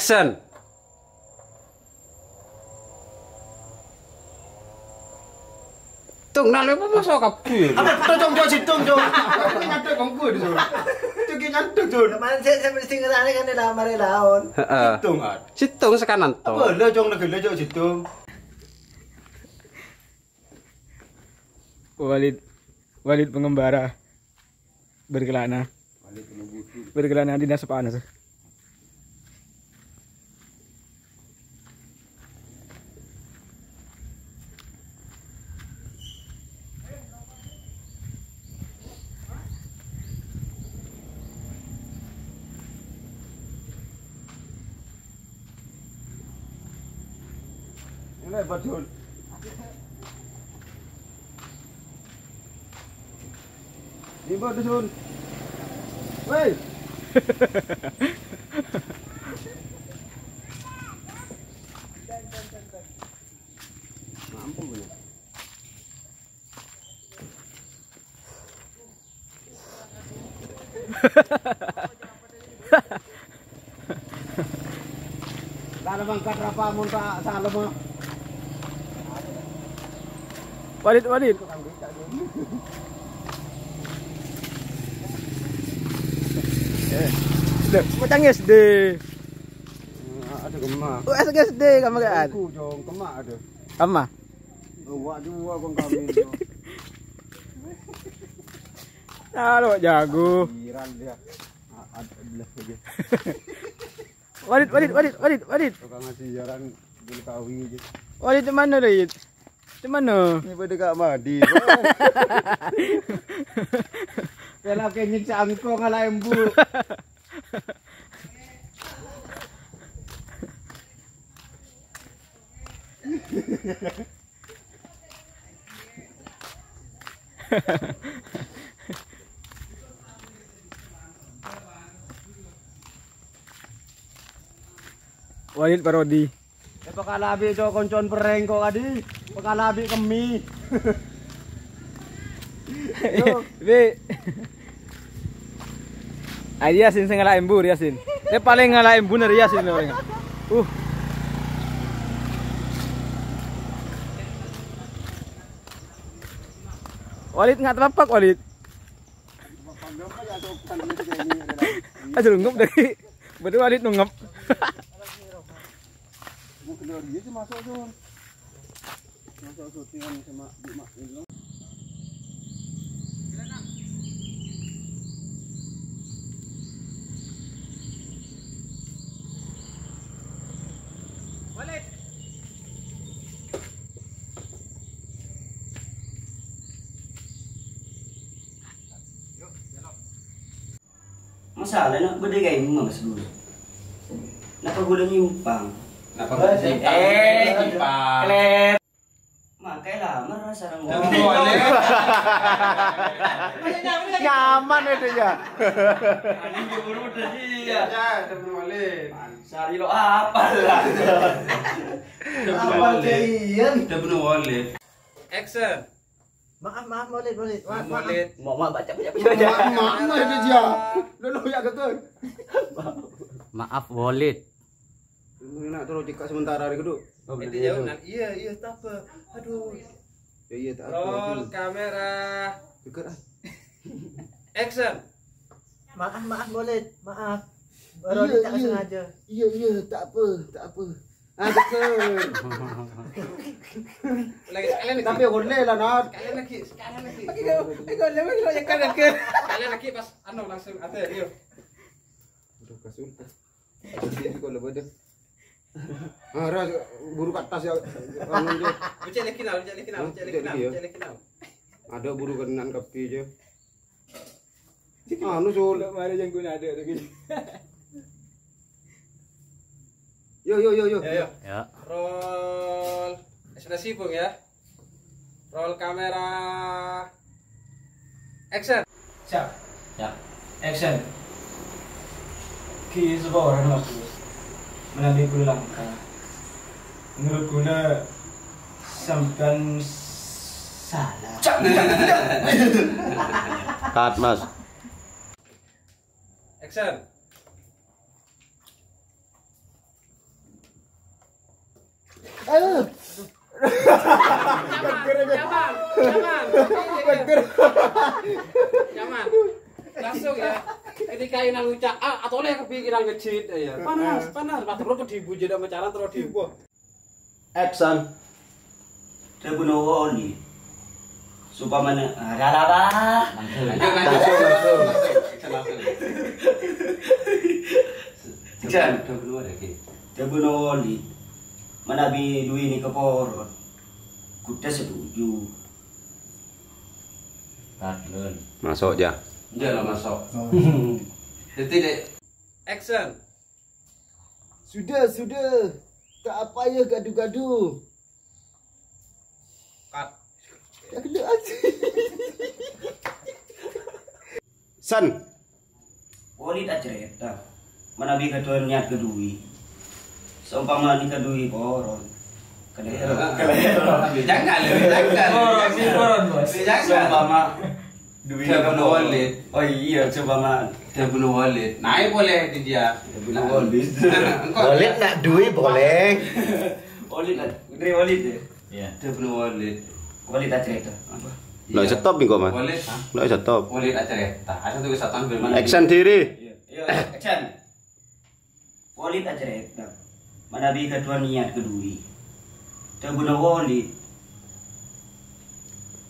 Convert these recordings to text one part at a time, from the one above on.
Action. Tung nalo apa masuk kabeh. Apa betul jong situng jong. Ini ngadeg kongku itu. Itu ki ngadeg jong. Kemarin saya mesti ngerane kan di mari laon. Heeh. Situng kan. Situng sekanan to. Apa le jong negele jong situng. Walid pengembara berkelana. Berkelana dinas panas. Ini hebat jong. Ini buat jong. Woi. Mampu punya. Kalau bangkat apa muntah salam mah. Walid. Macam SD. Ada kemak. Oh, SD kamu kan? Aku jong kemak ada. Ama. Wak juga kong kami. Halo, jago. Viral dia. Ada belah saja. Walid. Tukang ngasih jaran beli kawi aja. Walid di mana, Walid? Di mana? Ini pada Kak Madi. Kalau kayaknya cangkong ngalah embu. Walid parodi. Pakalabi co koncon pereng kok adi. Pakalabi kemi. Be. Yasin sing ngalahin embur Yasin. Dia paling ngalahin embur dari Yasin orang. Walid nggak terpapak Walid. Aduh nunggup dari. Betul Walid nunggup. Dia sih masuk tuh. Masuk syutingan sama Mak ini. Walid. Masalah nak beda kayak mas dulu. Napa gula nyimpang? Napa nyimpang? Klet. Makanya lama rasa orang Nyaman itu ya. Anjing dulu udah dia. Ya, temen Walid. Sari lo apa lah? Apa kalian? Udah bener Walid. Action. Maaf Walid. Walid. Mau baca. Mana itu dia? Dulu ya betul. Maaf Walid. Ini nak terus jika sementara hari kedua. Itu jauh nan. Iya tak apa. Aduh. Ya iya tak Roll apa. kamera. Dekat ah. Action. Maaf Walid. Maaf. Baru tak sengaja. Iya tak apa. Ah dekat. Lagi sekalian lagi. Tapi boleh lah nak. Sekalian lagi. Sekalian lagi. Sekalian lagi pas langsung ada yuk. Udah kasur. Jadi kalau lebih ras buru kat tas ya. Ucap lagi now. Ada buru kenan kapi je. Anu sul. Mari yang guna ada lagi. Yo. Ya. Roll ekspresi Bung ya. Roll kamera. Action. Siap. Action. Ki sebuah orang mas. Menambil kulit langka. Menurut guna sampan salah. Cut mas. Action. Nyaman. Langsung ya. Ketika inang ngucap atau oleh kepikiran ngejit ya. Panas. Pas terus kedibu jadi sama cara terus dibu. Action. Terbunuh oli. Supaya mana? Ralaba. Langsung. Terbunuh oli. Manabi dui ni kepor. Kuda setuju. Masuk aja. Jangan masuk. Jadi action. Sudah. Tak apa ya gaduh-gaduh. Cut. Tak kena aja. San. Oli tak cerita. Manabi kedua niat kedui. Seumpama ni kedui poron. Jangan. Seumpama duit bunuh wallet. Oh iya, seumpama dia bunuh wallet. Naik boleh di dia. Bunuh wallet. Wallet nak duit boleh. Wallet nak, dari wallet dia. Iya. Dia bunuh wallet. Wallet tak cerita. Nak stop ni kau mah. Wallet. Nak stop. Wallet aja cerita. Ada tuh satuan bermana. Action diri. Iya, action. Wallet tak cerita. Manabi kedua niat kedui. Dia bunuh wallet.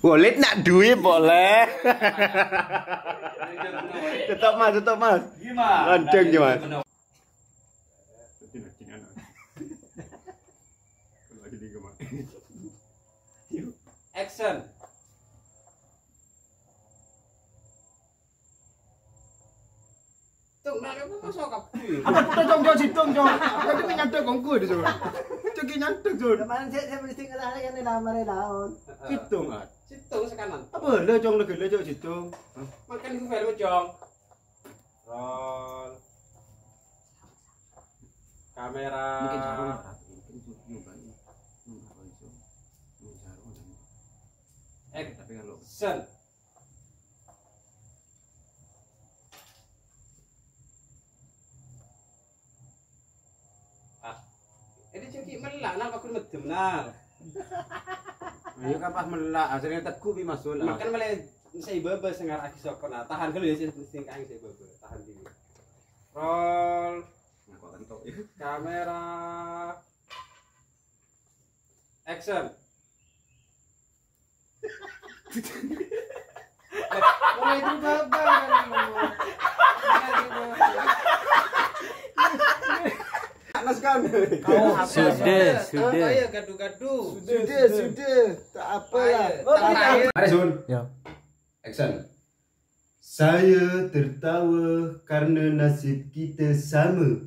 Wallet nak duit boleh. Tetap mas. Gimana? Lanceng je mas. Action. Tuh, nak apa masuk kapu? Apa kita jom situng jom. Tapi kita nyantuk kongku tu jom. Ceki nyantuk jom. Kemarin saya mesti ngalah yang ni nama dia daun. Situng ah. Situng sekanan. Apa le jong le jong situng. Makan itu film jong. Roll. Kamera. Mungkin jarum. Action. Ini ceki melak nak aku medem nak. Ayo kan pas melak asalnya teku bi masuk lah. Makan malah saya bebe sengar aki sokona. Tahan dulu ya sih sing kain saya bebe. Tahan dulu. Roll. Kamera. Action. Mulai itu bebe Panas kan? Sudah. Ya gaduh-gaduh. Sudah. Tak apa lah. Mari Sun. Ya. Action. Saya tertawa karena nasib kita sama.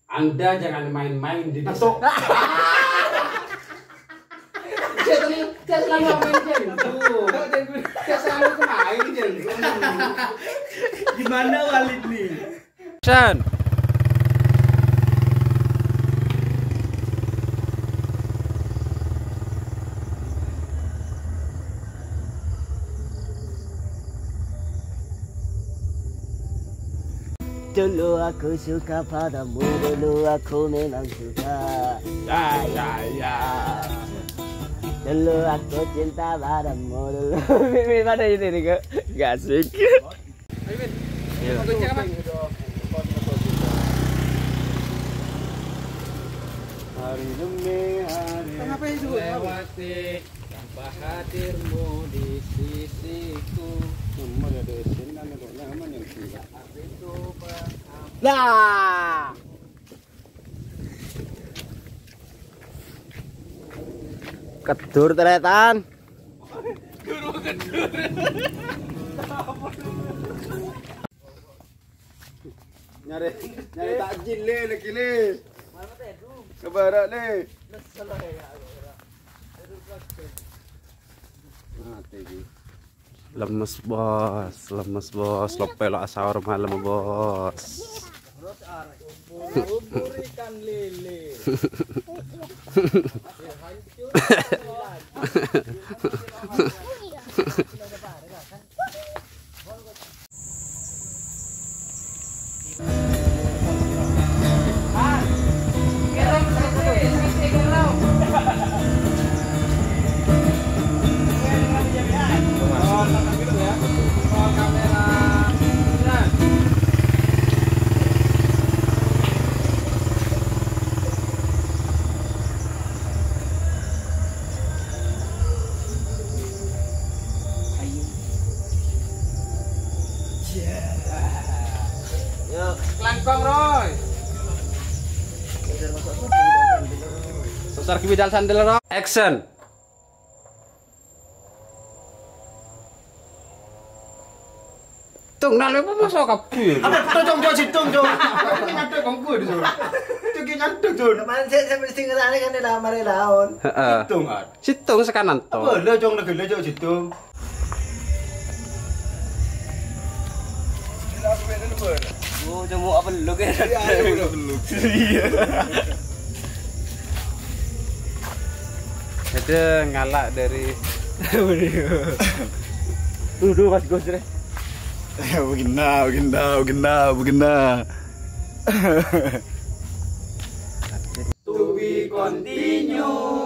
Anda jangan main-main di desa. Saya selalu main jenggu. Saya selalu main jenggu. Gimana Walid nih? Action. Dulu aku suka padamu, dulu aku memang suka. Ya. Dulu aku cinta padamu, dulu. Mimi mana ini nih gak asik. Mau gocek apa? Hari demi hari. Kenapa itu? Lewati tanpa hadirmu di sisiku. Semua ada sinan ada nyaman yang tidak. Lah. Kedur teretan. Nyari takjil le lagi le. Kebarat le. Lemes bos, lopel sahur malam bos. Burikan lele. Sarki bidal sandal ro. Action. Tung nalo apa masuk kabeh. Apa dong jauh situng jauh. Aku nyantuk bangku di sana. Itu nyantuk jauh. Teman saya mesti ngerane kan dah mari laon. Heeh. Situng kan. Situng sekanan to. Apa le jong negele jauh situng. Oh, cuma apa lu kan? Itu ngalak dari Duh, Mas Gus deh. Begina. to be continue.